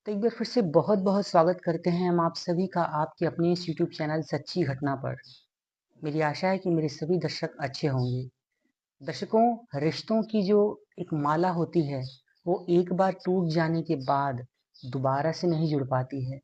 तो एक बार फिर से बहुत-बहुत स्वागत करते हैं हम आप सभी का आपके अपने इस यूट्यूब चैनल सच्ची घटना पर। मेरी आशा है कि मेरे सभी दर्शक अच्छे होंगे। दर्शकों, रिश्तों की जो एक माला होती है, वो एक बार टूट जाने के बाद दोबारा से नहीं जुड़ पाती है।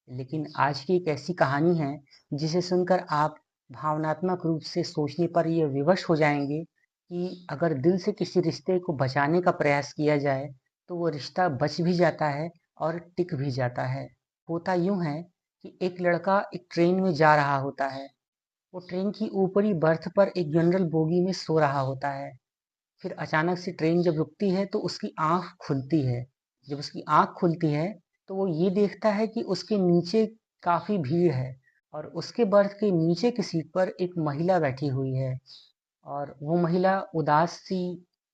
लेकिन आज की एक ऐसी कहानी है, जिसे सुनकर आप भावनात्मक रूप से सोचने पर ये विवश हो जाएँगे कि अगर दिल से किसी रिश्ते को बचाने का प्रयास किया जाए, तो वो रिश्ता बच भी जाता है और टिक भी जाता है। होता यूँ है कि एक लड़का एक ट्रेन में जा रहा होता है। वो ट्रेन की ऊपरी बर्थ पर एक जनरल बोगी में सो रहा होता है। फिर अचानक से ट्रेन जब रुकती है तो उसकी आँख खुलती है। जब उसकी आँख खुलती है तो वो ये देखता है कि उसके नीचे काफ़ी भीड़ है और उसके बर्थ के नीचे की सीट पर एक महिला बैठी हुई है और वो महिला उदास सी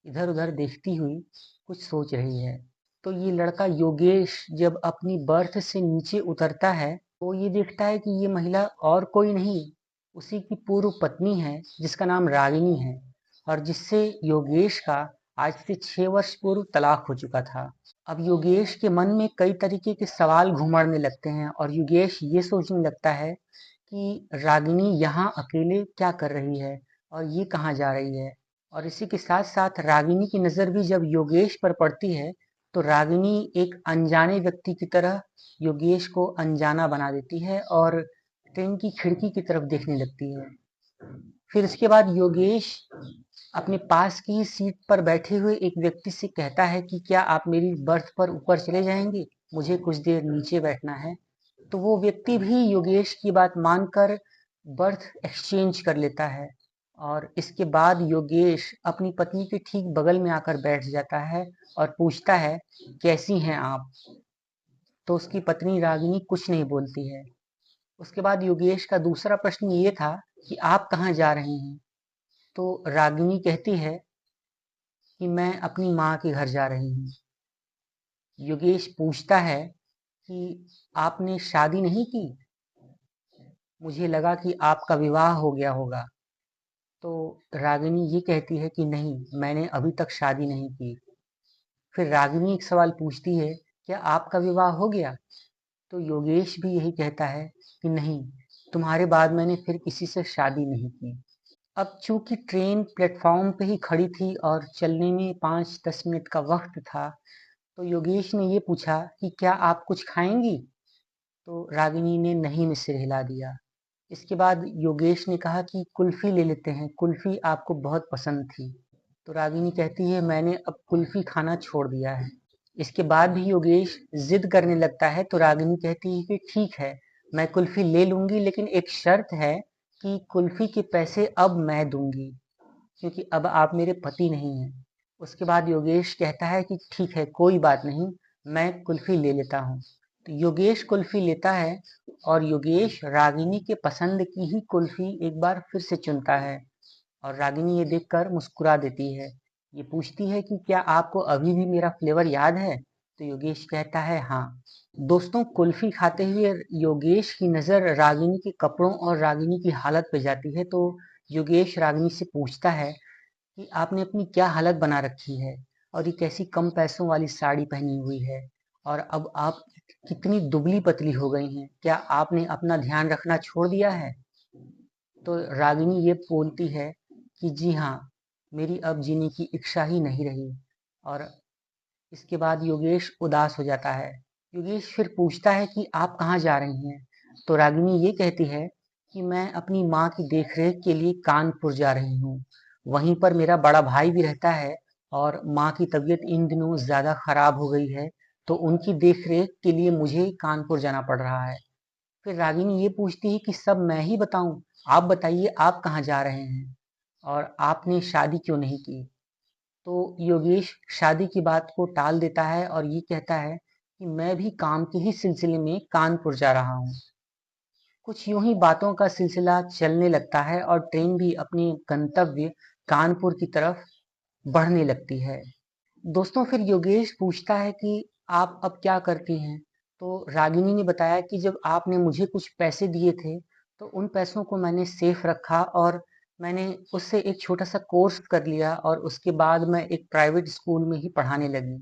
इधर-उधर देखती हुई कुछ सोच रही है। तो ये लड़का योगेश जब अपनी बर्थ से नीचे उतरता है, तो ये देखता है कि ये महिला और कोई नहीं, उसी की पूर्व पत्नी है जिसका नाम रागिनी है और जिससे योगेश का आज से 6 वर्ष पूर्व तलाक हो चुका था। अब योगेश के मन में कई तरीके के सवाल घुमड़ने लगते हैं और योगेश ये सोचने लगता है कि रागिनी यहाँ अकेले क्या कर रही है और ये कहाँ जा रही है। और इसी के साथ साथ रागिनी की नज़र भी जब योगेश पर पड़ती है तो रागिनी एक अनजाने व्यक्ति की तरह योगेश को अनजाना बना देती है और ट्रेन की खिड़की की तरफ देखने लगती है। फिर इसके बाद योगेश अपने पास की ही सीट पर बैठे हुए एक व्यक्ति से कहता है कि क्या आप मेरी बर्थ पर ऊपर चले जाएंगे, मुझे कुछ देर नीचे बैठना है। तो वो व्यक्ति भी योगेश की बात मानकर बर्थ एक्सचेंज कर लेता है और इसके बाद योगेश अपनी पत्नी के ठीक बगल में आकर बैठ जाता है और पूछता है, कैसी हैं आप। तो उसकी पत्नी रागिनी कुछ नहीं बोलती है। उसके बाद योगेश का दूसरा प्रश्न ये था कि आप कहाँ जा रहे हैं। तो रागिनी कहती है कि मैं अपनी माँ के घर जा रही हूँ। योगेश पूछता है कि आपने शादी नहीं की, मुझे लगा कि आपका विवाह हो गया होगा। तो रागिनी ये कहती है कि नहीं, मैंने अभी तक शादी नहीं की। फिर रागिनी एक सवाल पूछती है, क्या आपका विवाह हो गया। तो योगेश भी यही कहता है कि नहीं, तुम्हारे बाद मैंने फिर किसी से शादी नहीं की। अब चूंकि ट्रेन प्लेटफॉर्म पे ही खड़ी थी और चलने में 5-10 मिनट का वक्त था, तो योगेश ने ये पूछा कि क्या आप कुछ खाएंगी। तो रागिनी ने नहीं में सिर हिला दिया। इसके बाद योगेश ने कहा कि कुल्फी ले लेते हैं, कुल्फी आपको बहुत पसंद थी। तो रागिनी कहती है, मैंने अब कुल्फी खाना छोड़ दिया है। इसके बाद भी योगेश जिद करने लगता है तो रागिनी कहती है कि ठीक है, मैं कुल्फी ले लूंगी, लेकिन एक शर्त है कि कुल्फी के पैसे अब मैं दूंगी, क्योंकि अब आप मेरे पति नहीं हैं। उसके बाद योगेश कहता है कि ठीक है, कोई बात नहीं, मैं कुल्फी ले लेता हूँ। तो योगेश कुल्फी लेता है और योगेश रागिनी के पसंद की ही कुल्फी एक बार फिर से चुनता है और रागिनी ये देखकर मुस्कुरा देती है। ये पूछती है कि क्या आपको अभी भी मेरा फ्लेवर याद है। तो योगेश कहता है हाँ। दोस्तों, कुल्फी खाते हुए योगेश की नज़र रागिनी के कपड़ों और रागिनी की हालत पे जाती है। तो योगेश रागिनी से पूछता है कि आपने अपनी क्या हालत बना रखी है और ये कैसी कम पैसों वाली साड़ी पहनी हुई है और अब आप कितनी दुबली पतली हो गई हैं, क्या आपने अपना ध्यान रखना छोड़ दिया है। तो रागिनी ये बोलती है कि जी हाँ, मेरी अब जीने की इच्छा ही नहीं रही। और इसके बाद योगेश उदास हो जाता है। योगेश फिर पूछता है कि आप कहाँ जा रही हैं। तो रागिनी ये कहती है कि मैं अपनी माँ की देखरेख के लिए कानपुर जा रही हूँ। वहीं पर मेरा बड़ा भाई भी रहता है और माँ की तबीयत इन दिनों ज़्यादा खराब हो गई है, तो उनकी देखरेख के लिए मुझे कानपुर जाना पड़ रहा है। फिर रागिनी ये पूछती है कि सब मैं ही बताऊं, आप बताइए आप कहाँ जा रहे हैं और आपने शादी क्यों नहीं की। तो योगेश शादी की बात को टाल देता है और ये कहता है कि मैं भी काम के ही सिलसिले में कानपुर जा रहा हूँ। कुछ यूं ही बातों का सिलसिला चलने लगता है और ट्रेन भी अपने गंतव्य कानपुर की तरफ बढ़ने लगती है। दोस्तों, फिर योगेश पूछता है कि आप अब क्या करती हैं। तो रागिनी ने बताया कि जब आपने मुझे कुछ पैसे दिए थे तो उन पैसों को मैंने सेफ रखा और मैंने उससे एक छोटा सा कोर्स कर लिया और उसके बाद मैं एक प्राइवेट स्कूल में ही पढ़ाने लगी।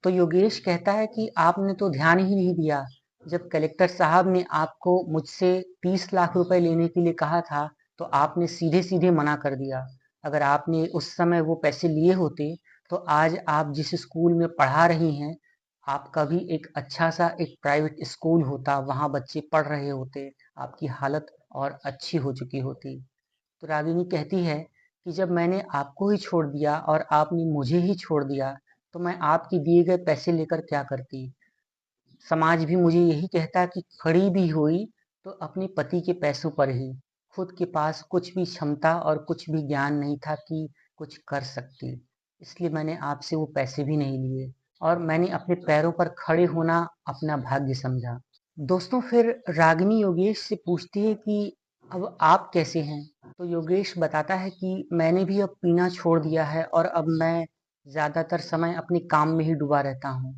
तो योगेश कहता है कि आपने तो ध्यान ही नहीं दिया। जब कलेक्टर साहब ने आपको मुझसे 30 लाख रुपए लेने के लिए कहा था, तो आपने सीधे-सीधे मना कर दिया। अगर आपने उस समय वो पैसे लिए होते, तो आज आप जिस स्कूल में पढ़ा रही हैं, आपका भी एक अच्छा-सा एक प्राइवेट स्कूल होता, वहाँ बच्चे पढ़ रहे होते, आपकी हालत और अच्छी हो चुकी होती। तो रागिनी कहती है कि जब मैंने आपको ही छोड़ दिया और आपने मुझे ही छोड़ दिया, तो मैं आपके दिए गए पैसे लेकर क्या करती। समाज भी मुझे यही कहता कि खड़ी भी हुई तो अपने पति के पैसों पर ही। खुद के पास कुछ भी क्षमता और कुछ भी ज्ञान नहीं था कि कुछ कर सकती। इसलिए मैंने आपसे वो पैसे भी नहीं लिए और मैंने अपने पैरों पर खड़े होना अपना भाग्य समझा। दोस्तों, फिर रागिनी योगेश से पूछती है कि अब आप कैसे हैं? तो योगेश बताता है कि मैंने भी अब पीना छोड़ दिया है और अब मैं ज़्यादातर समय अपने काम में ही डूबा रहता हूँ।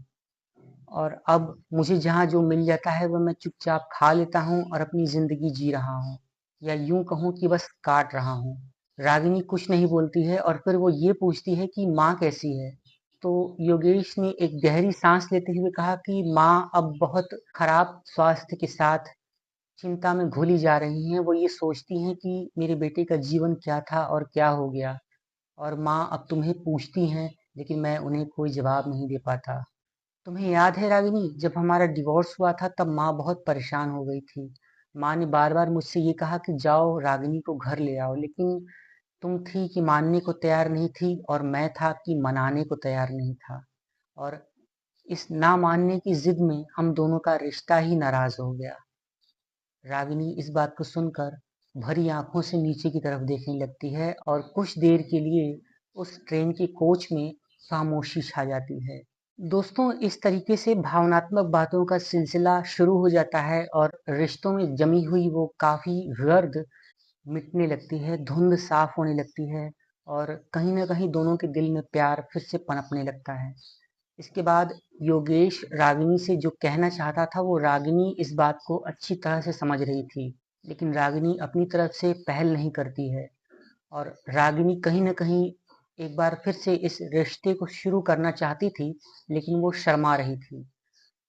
और अब मुझे जहाँ जो मिल जाता है वह मैं चुपचाप खा लेता हूँ और अपनी ज़िंदगी जी रहा हूँ, या यूँ कहूँ कि बस काट रहा हूँ। रागिनी कुछ नहीं बोलती है और फिर वो ये पूछती है कि माँ कैसी है? तो योगेश ने एक गहरी सांस लेते हुए कहा कि माँ अब बहुत खराब स्वास्थ्य के साथ चिंता में घुली जा रही हैं। वो ये सोचती हैं कि मेरे बेटे का जीवन क्या था और क्या हो गया, और माँ अब तुम्हें पूछती हैं, लेकिन मैं उन्हें कोई जवाब नहीं दे पाता। तुम्हें याद है रागिनी, जब हमारा डिवोर्स हुआ था तब माँ बहुत परेशान हो गई थी। माँ ने बार बार मुझसे ये कहा कि जाओ रागिनी को घर ले आओ, लेकिन तुम थी कि मानने को तैयार नहीं थी और मैं था कि मनाने को तैयार नहीं था। और इस ना मानने की जिद में हम दोनों का रिश्ता ही नाराज हो गया। रागिनी इस बात को सुनकर भरी आंखों से नीचे की तरफ देखने लगती है और कुछ देर के लिए उस ट्रेन के कोच में खामोशी छा जाती है। दोस्तों, इस तरीके से भावनात्मक बातों का सिलसिला शुरू हो जाता है और रिश्तों में जमी हुई वो काफ़ी गर्द मिटने लगती है, धुंध साफ होने लगती है और कहीं न कहीं दोनों के दिल में प्यार फिर से पनपने लगता है। इसके बाद योगेश रागिनी से जो कहना चाहता था वो रागिनी इस बात को अच्छी तरह से समझ रही थी, लेकिन रागिनी अपनी तरफ से पहल नहीं करती है और रागिनी कहीं न कहीं एक बार फिर से इस रिश्ते को शुरू करना चाहती थी, लेकिन वो शर्मा रही थी।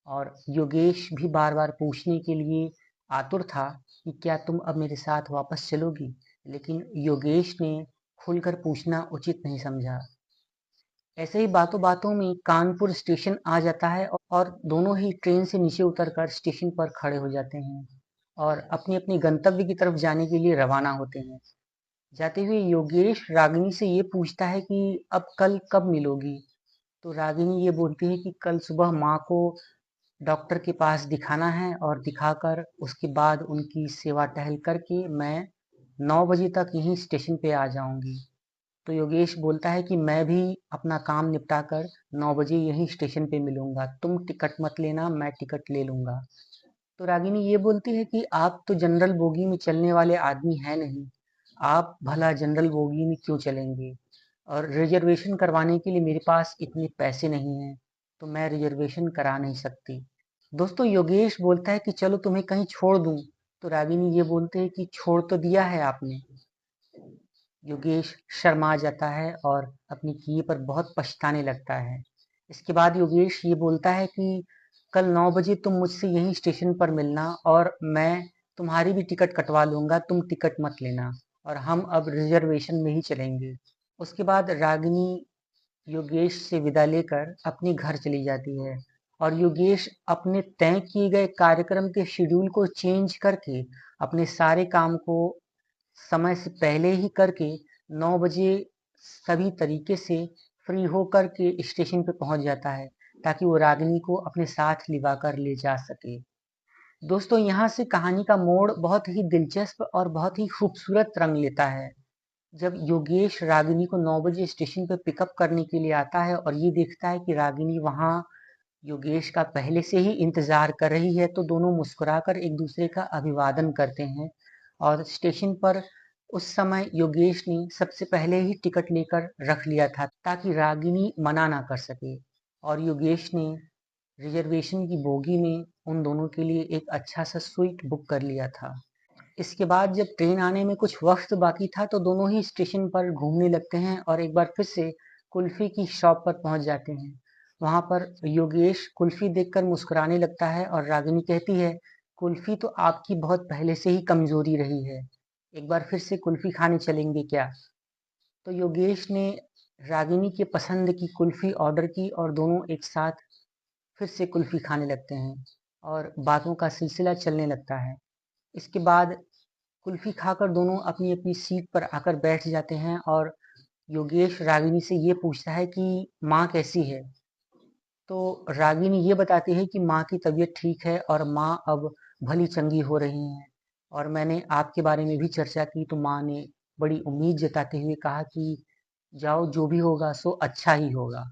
और योगेश भी बार-बार पूछने के लिए आतुर था कि क्या तुम अब मेरे साथ वापस चलोगी? लेकिन योगेश ने खुलकर पूछना उचित नहीं समझा। ऐसे ही बातों-बातों में कानपुर स्टेशन आ जाता है और दोनों ही ट्रेन से नीचे उतरकर स्टेशन पर खड़े हो जाते हैं और अपने-अपने गंतव्य की तरफ जाने के लिए रवाना होते हैं। जाते हुए योगेश रागिनी से ये पूछता है कि अब कल कब मिलोगी? तो रागिनी ये बोलती है कि कल सुबह माँ को डॉक्टर के पास दिखाना है और दिखाकर उसके बाद उनकी सेवा टहल करके मैं 9 बजे तक यहीं स्टेशन पे आ जाऊंगी। तो योगेश बोलता है कि मैं भी अपना काम निपटा कर 9 बजे यहीं स्टेशन पे मिलूंगा, तुम टिकट मत लेना, मैं टिकट ले लूंगा। तो रागिनी ये बोलती है कि आप तो जनरल बोगी में चलने वाले आदमी हैं नहीं, आप भला जनरल बोगी में क्यों चलेंगे? और रिजर्वेशन करवाने के लिए मेरे पास इतने पैसे नहीं हैं, तो मैं रिजर्वेशन करा नहीं सकती। दोस्तों, योगेश बोलता है कि चलो तुम्हें कहीं छोड़ दूं, तो रागिनी ये बोलते हैं कि छोड़ तो दिया है आपने। योगेश शर्मा जाता है और अपनी किए पर बहुत पछताने लगता है। इसके बाद योगेश ये बोलता है कि कल 9 बजे तुम मुझसे यहीं स्टेशन पर मिलना और मैं तुम्हारी भी टिकट कटवा लूंगा, तुम टिकट मत लेना और हम अब रिजर्वेशन में ही चलेंगे। उसके बाद रागिनी योगेश से विदा लेकर अपने घर चली जाती है और योगेश अपने तय किए गए कार्यक्रम के शेड्यूल को चेंज करके अपने सारे काम को समय से पहले ही करके 9 बजे सभी तरीके से फ्री होकर के स्टेशन पे पहुंच जाता है, ताकि वो रागिनी को अपने साथ लिवा कर ले जा सके। दोस्तों, यहाँ से कहानी का मोड़ बहुत ही दिलचस्प और बहुत ही खूबसूरत रंग लेता है। जब योगेश रागिनी को 9 बजे स्टेशन पे पिकअप करने के लिए आता है और ये देखता है कि रागिनी वहाँ योगेश का पहले से ही इंतजार कर रही है, तो दोनों मुस्कुराकर एक दूसरे का अभिवादन करते हैं और स्टेशन पर उस समय योगेश ने सबसे पहले ही टिकट लेकर रख लिया था ताकि रागिनी मना ना कर सके, और योगेश ने रिजर्वेशन की बोगी में उन दोनों के लिए एक अच्छा सा स्वीट बुक कर लिया था। इसके बाद जब ट्रेन आने में कुछ वक्त बाकी था तो दोनों ही स्टेशन पर घूमने लगते हैं और एक बार फिर से कुल्फी की शॉप पर पहुंच जाते हैं। वहाँ पर योगेश कुल्फी देखकर मुस्कुराने लगता है और रागिनी कहती है, कुल्फी तो आपकी बहुत पहले से ही कमजोरी रही है, एक बार फिर से कुल्फी खाने चलेंगे क्या? तो योगेश ने रागिनी के पसंद की कुल्फी ऑर्डर की और दोनों एक साथ फिर से कुल्फी खाने लगते हैं और बातों का सिलसिला चलने लगता है। इसके बाद कुल्फी खाकर दोनों अपनी अपनी सीट पर आकर बैठ जाते हैं और योगेश रागिनी से ये पूछता है कि माँ कैसी है? तो रागिनी ये बताती है कि माँ की तबीयत ठीक है और माँ अब भली चंगी हो रही हैं, और मैंने आपके बारे में भी चर्चा की तो माँ ने बड़ी उम्मीद जताते हुए कहा कि जाओ, जो भी होगा सो अच्छा ही होगा।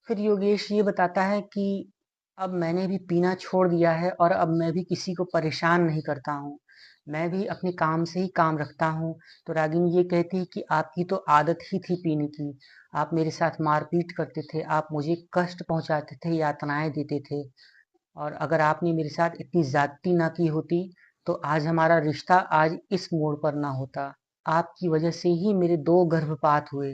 फिर योगेश ये बताता है कि अब मैंने भी पीना छोड़ दिया है और अब मैं भी किसी को परेशान नहीं करता हूँ, मैं भी अपने काम से ही काम रखता हूँ। तो रागिनी ये कहती है कि आपकी तो आदत ही थी पीने की, आप मेरे साथ मारपीट करते थे, आप मुझे कष्ट पहुंचाते थे, यातनाएं देते थे, और अगर आपने मेरे साथ इतनी ज्यादती ना की होती तो आज हमारा रिश्ता आज इस मोड़ पर ना होता। आपकी वजह से ही मेरे दो गर्भपात हुए,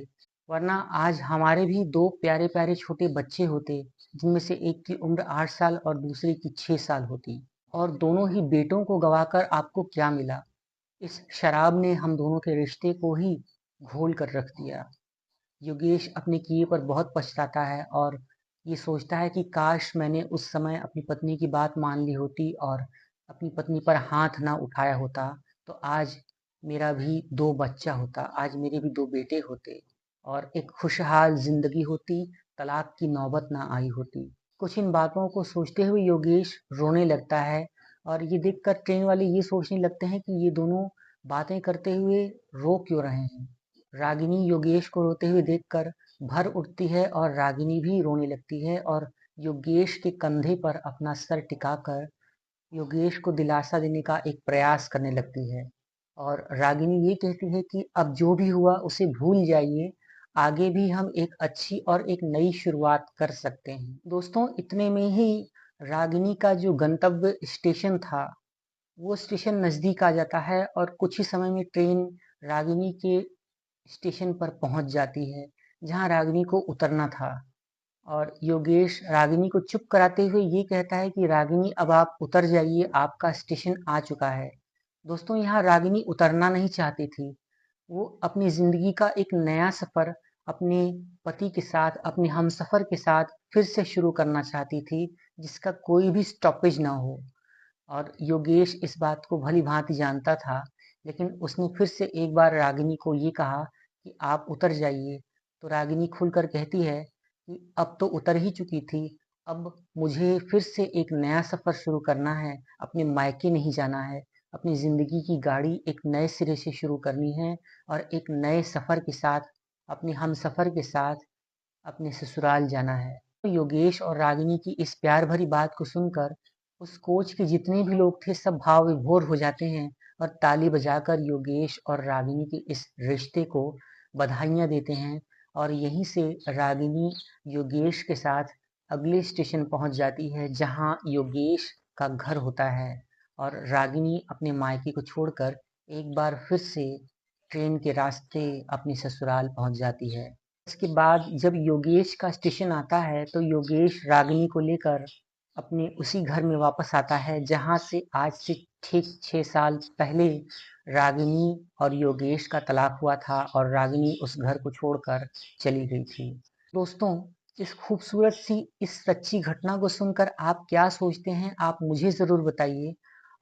वरना आज हमारे भी दो प्यारे प्यारे छोटे बच्चे होते, जिनमें से एक की उम्र 8 साल और दूसरे की 6 साल होती। और दोनों ही बेटों को गवाकर आपको क्या मिला? इस शराब ने हम दोनों के रिश्ते को ही घोल कर रख दिया। योगेश अपने किए पर बहुत पछताता है और ये सोचता है कि काश मैंने उस समय अपनी पत्नी की बात मान ली होती और अपनी पत्नी पर हाथ ना उठाया होता, तो आज मेरा भी दो बच्चा होता, आज मेरे भी दो बेटे होते और एक खुशहाल जिंदगी होती, तलाक की नौबत ना आई होती। कुछ इन बातों को सोचते हुए योगेश रोने लगता है और ये देखकर ट्रेन वाले ये सोचने लगते हैं कि ये दोनों बातें करते हुए रो क्यों रहे हैं। रागिनी योगेश को रोते हुए देखकर भर उठती है और रागिनी भी रोने लगती है और योगेश के कंधे पर अपना सर टिकाकर योगेश को दिलासा देने का एक प्रयास करने लगती है। और रागिनी ये कहती है कि अब जो भी हुआ उसे भूल जाइए, आगे भी हम एक अच्छी और एक नई शुरुआत कर सकते हैं। दोस्तों, इतने में ही रागिनी का जो गंतव्य स्टेशन था वो स्टेशन नज़दीक आ जाता है और कुछ ही समय में ट्रेन रागिनी के स्टेशन पर पहुंच जाती है, जहां रागिनी को उतरना था। और योगेश रागिनी को चुप कराते हुए ये कहता है कि रागिनी अब आप उतर जाइए, आपका स्टेशन आ चुका है। दोस्तों, यहाँ रागिनी उतरना नहीं चाहती थी, वो अपनी जिंदगी का एक नया सफर अपने पति के साथ, अपने हमसफर के साथ फिर से शुरू करना चाहती थी, जिसका कोई भी स्टॉपेज ना हो। और योगेश इस बात को भली भांति जानता था, लेकिन उसने फिर से एक बार रागिनी को ये कहा कि आप उतर जाइए। तो रागिनी खुलकर कहती है कि अब तो उतर ही चुकी थी, अब मुझे फिर से एक नया सफर शुरू करना है, अपने मायके नहीं जाना है, अपनी जिंदगी की गाड़ी एक नए सिरे से शुरू करनी है और एक नए सफर के साथ, अपने हम सफर के साथ अपने ससुराल जाना है। तो योगेश और रागिनी की इस प्यार भरी बात को सुनकर उस कोच के जितने भी लोग थे सब भाव विभोर हो जाते हैं और ताली बजाकर योगेश और रागिनी के इस रिश्ते को बधाइयाँ देते हैं। और यहीं से रागिनी योगेश के साथ अगले स्टेशन पहुंच जाती है, जहां योगेश का घर होता है, और रागिनी अपने मायके को छोड़कर एक बार फिर से ट्रेन के रास्ते अपने ससुराल पहुंच जाती है। इसके बाद जब योगेश का स्टेशन आता है तो योगेश रागिनी को लेकर अपने उसी घर में वापस आता है, जहां से आज से ठीक 6 साल पहले रागिनी और योगेश का तलाक हुआ था और रागिनी उस घर को छोड़कर चली गई थी। दोस्तों, इस खूबसूरत सी इस सच्ची घटना को सुनकर आप क्या सोचते हैं, आप मुझे ज़रूर बताइए।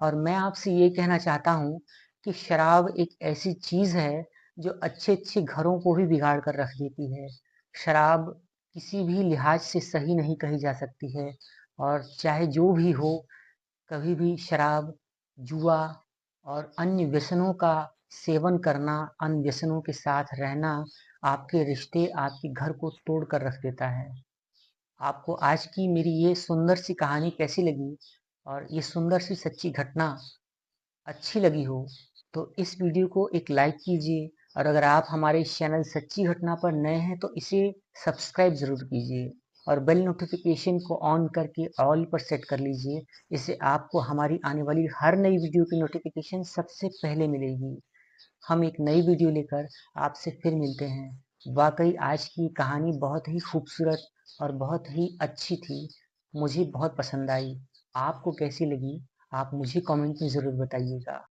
और मैं आपसे ये कहना चाहता हूँ कि शराब एक ऐसी चीज़ है जो अच्छे अच्छे घरों को भी बिगाड़ कर रख देती है। शराब किसी भी लिहाज से सही नहीं कही जा सकती है, और चाहे जो भी हो, कभी भी शराब, जुआ और अन्य व्यसनों का सेवन करना, अन्य व्यसनों के साथ रहना आपके रिश्ते, आपके घर को तोड़ कर रख देता है। आपको आज की मेरी ये सुंदर सी कहानी कैसी लगी और ये सुंदर सी सच्ची घटना अच्छी लगी हो तो इस वीडियो को एक लाइक कीजिए, और अगर आप हमारे इस चैनल सच्ची घटना पर नए हैं तो इसे सब्सक्राइब ज़रूर कीजिए और बेल नोटिफिकेशन को ऑन करके ऑल पर सेट कर लीजिए। इससे आपको हमारी आने वाली हर नई वीडियो की नोटिफिकेशन सबसे पहले मिलेगी। हम एक नई वीडियो लेकर आपसे फिर मिलते हैं। वाकई आज की कहानी बहुत ही खूबसूरत, और बहुत ही अच्छी थी। मुझे बहुत पसंद आई। आपको कैसी लगी? आप मुझे कमेंट में ज़रूर बताइएगा।